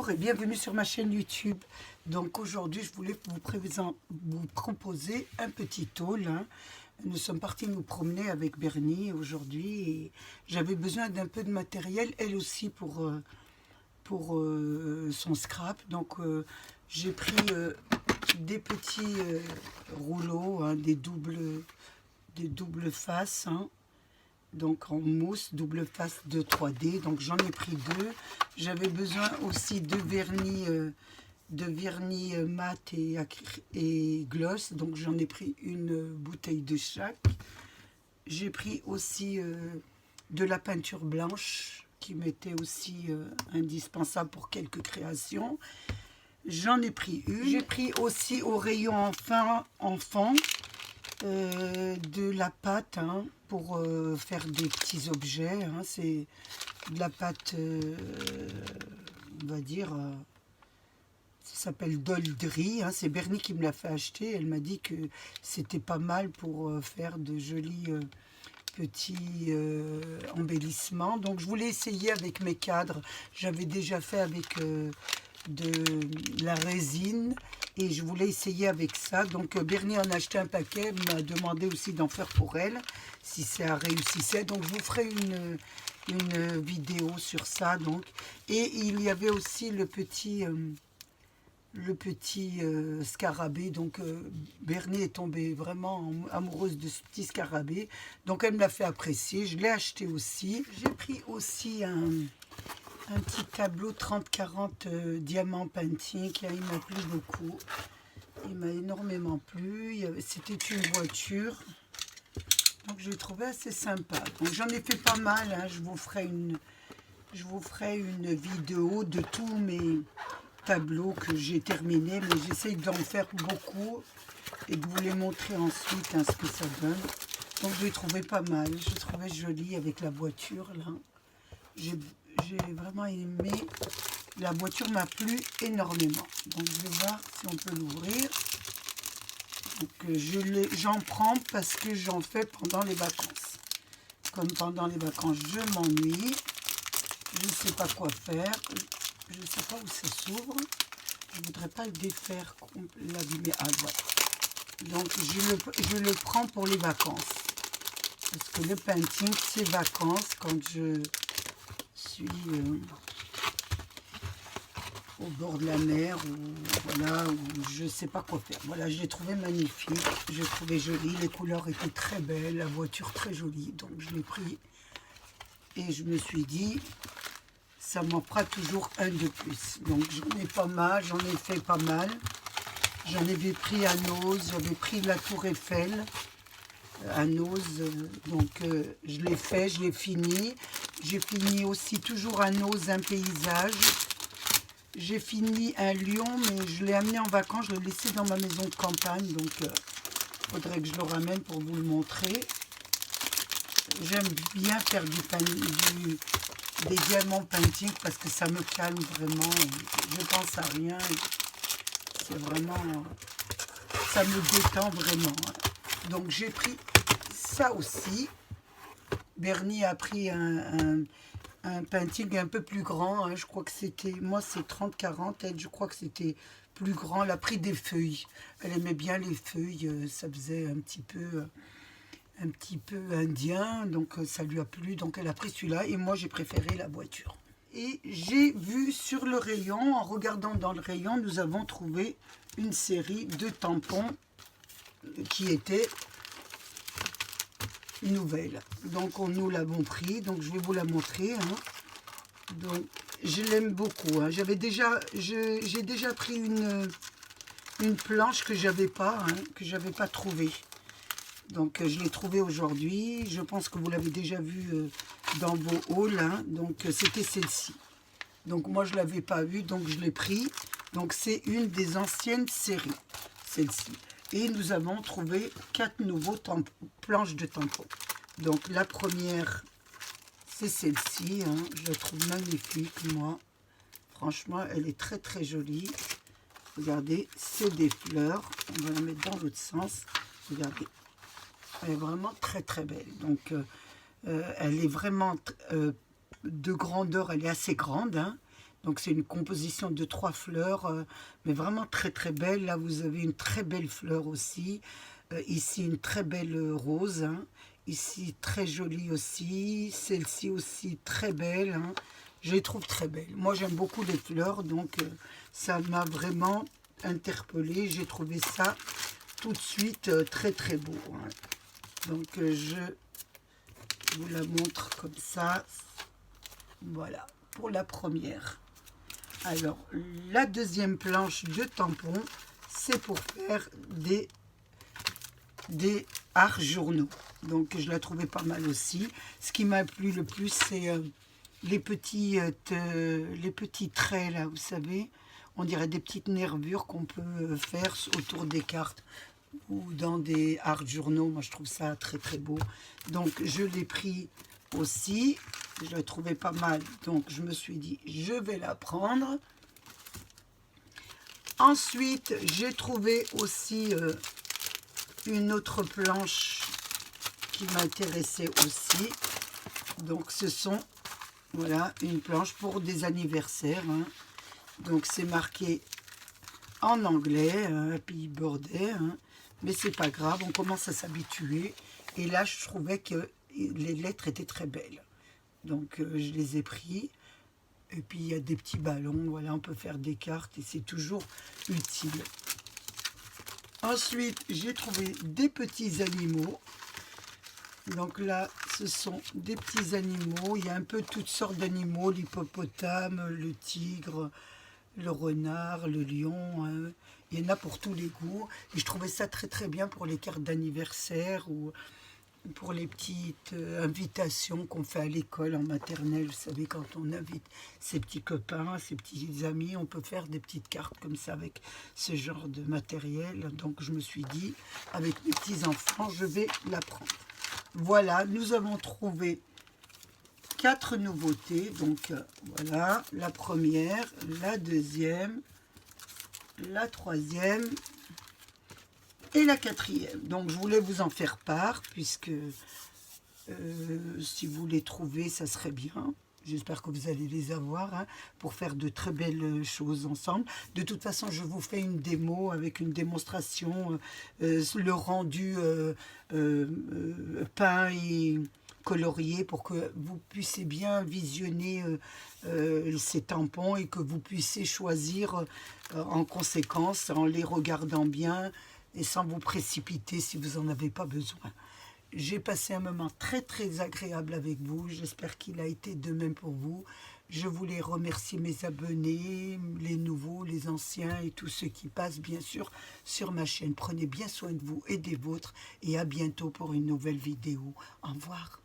Bonjour et bienvenue sur ma chaîne YouTube. Donc aujourd'hui je voulais vous proposer un petit haul. Nous sommes partis nous promener avec Bernie aujourd'hui et j'avais besoin d'un peu de matériel, elle aussi pour son scrap. Donc j'ai pris des petits rouleaux, des doubles faces. Donc en mousse, double face de 3D, donc j'en ai pris deux. J'avais besoin aussi de vernis mat et gloss, donc j'en ai pris une bouteille de chaque. J'ai pris aussi de la peinture blanche qui m'était aussi indispensable pour quelques créations. J'en ai pris une. J'ai pris aussi au rayon enfant de la pâte pour faire des petits objets. C'est de la pâte, on va dire, ça s'appelle Doldry. C'est Bernie qui me l'a fait acheter. Elle m'a dit que c'était pas mal pour faire de jolis petits embellissements. Donc je voulais essayer avec mes cadres. J'avais déjà fait avec de la résine et je voulais essayer avec ça. Donc Bernie en a acheté un paquet, m'a demandé aussi d'en faire pour elle si ça réussissait. Donc je vous ferai une vidéo sur ça. Donc et il y avait aussi le petit scarabée. Donc Bernie est tombée vraiment amoureuse de ce petit scarabée, donc elle me l'a fait apprécier. Je l'ai acheté aussi. J'ai pris aussi un petit tableau 30-40 diamant painting. Il m'a plu beaucoup, il m'a énormément plu. C'était une voiture, donc je l'ai trouvé assez sympa. Donc j'en ai fait pas mal. Je vous ferai une vidéo de tous mes tableaux que j'ai terminés, mais j'essaye d'en faire beaucoup et de vous les montrer ensuite ce que ça donne. Donc je l'ai trouvé pas mal, je trouvais joli avec la voiture là. J'ai vraiment aimé, la voiture m'a plu énormément. Donc je vais voir si on peut l'ouvrir. Donc j'en prends parce que j'en fais pendant les vacances. Comme pendant les vacances je m'ennuie, je ne sais pas quoi faire, je ne sais pas où ça s'ouvre. Je ne voudrais pas le défaire, l'abîmer. Ah voilà. Donc je le prends pour les vacances. Parce que le painting c'est vacances quand je suis au bord de la mer ou voilà, ou je sais pas quoi faire. Voilà, je l'ai trouvé magnifique, je l'ai trouvé joli, les couleurs étaient très belles, la voiture très jolie, donc je l'ai pris et je me suis dit ça m'en fera toujours un de plus. Donc j'en ai pas mal, j'en ai fait pas mal. J'en avais pris à Nose, j'avais pris la Tour Eiffel à Nose, donc je l'ai fait, je l'ai fini. J'ai fini aussi toujours à Nose un paysage. J'ai fini un lion, mais je l'ai amené en vacances, je l'ai laissé dans ma maison de campagne, donc il faudrait que je le ramène pour vous le montrer. J'aime bien faire des diamants painting parce que ça me calme vraiment, je pense à rien, c'est vraiment, ça me détend vraiment. Donc j'ai pris ça aussi. Bernie a pris un painting un peu plus grand, je crois que c'était, moi c'est 30-40, elle je crois que c'était plus grand. Elle a pris des feuilles, elle aimait bien les feuilles, ça faisait un petit peu indien, donc ça lui a plu, donc elle a pris celui-là et moi j'ai préféré la voiture. Et j'ai vu sur le rayon, en regardant dans le rayon, nous avons trouvé une série de tampons qui étaient nouvelles. Donc nous l'avons pris, donc je vais vous la montrer. Donc je l'aime beaucoup. J'ai déjà pris une planche que j'avais pas trouvée. Donc je l'ai trouvé aujourd'hui. Je pense que vous l'avez déjà vu dans vos hauls. Donc c'était celle-ci. Donc moi je l'avais pas vue, donc je l'ai pris. Donc c'est une des anciennes séries, celle-ci. Et nous avons trouvé 4 nouveaux planches de tampons. Donc la première, c'est celle-ci. Je la trouve magnifique, moi. Franchement, elle est très très jolie. Regardez, c'est des fleurs. On va la mettre dans l'autre sens. Regardez. Elle est vraiment très très belle. Donc elle est vraiment de grandeur, elle est assez grande. Donc c'est une composition de 3 fleurs, mais vraiment très très belle. Là vous avez une très belle fleur aussi. Ici une très belle rose. Hein. Ici très jolie aussi. Celle-ci aussi très belle. Hein. Je les trouve très belles. Moi j'aime beaucoup les fleurs, donc ça m'a vraiment interpellée. J'ai trouvé ça tout de suite très très beau. Hein. Donc je vous la montre comme ça. Voilà pour la première. Alors la deuxième planche de tampon, c'est pour faire des arcs journaux. Donc je la trouvais pas mal aussi. Ce qui m'a plu le plus, c'est les petits traits là, vous savez. On dirait des petites nervures qu'on peut faire autour des cartes ou dans des arcs journaux. Moi je trouve ça très très beau. Donc je l'ai pris aussi. Je la trouvais pas mal. Donc je me suis dit je vais la prendre. Ensuite j'ai trouvé aussi une autre planche qui m'intéressait aussi. Donc ce sont, voilà, une planche pour des anniversaires. Hein. Donc c'est marqué en anglais, Happy Birthday, hein. Mais c'est pas grave, on commence à s'habituer. Et là je trouvais que les lettres étaient très belles. Donc je les ai pris. Et puis il y a des petits ballons, voilà, on peut faire des cartes et c'est toujours utile. Ensuite, j'ai trouvé des petits animaux. Donc là, ce sont des petits animaux. Il y a un peu toutes sortes d'animaux, l'hippopotame, le tigre, le renard, le lion. Hein. Il y en a pour tous les goûts. Et je trouvais ça très très bien pour les cartes d'anniversaire ou pour les petites invitations qu'on fait à l'école en maternelle. Vous savez, quand on invite ses petits copains, ses petits amis, on peut faire des petites cartes comme ça avec ce genre de matériel. Donc je me suis dit, avec mes petits-enfants, je vais la prendre. Voilà, nous avons trouvé 4 nouveautés. Donc voilà, la première, la deuxième, la troisième et la quatrième. Donc je voulais vous en faire part, puisque si vous les trouvez, ça serait bien. J'espère que vous allez les avoir, hein, pour faire de très belles choses ensemble. De toute façon, je vous fais une démo avec une démonstration, le rendu peint et colorié pour que vous puissiez bien visionner ces tampons et que vous puissiez choisir en conséquence, en les regardant bien et sans vous précipiter si vous n'en avez pas besoin. J'ai passé un moment très très agréable avec vous. J'espère qu'il a été de même pour vous. Je voulais remercier mes abonnés, les nouveaux, les anciens et tous ceux qui passent bien sûr sur ma chaîne. Prenez bien soin de vous et des vôtres et à bientôt pour une nouvelle vidéo. Au revoir.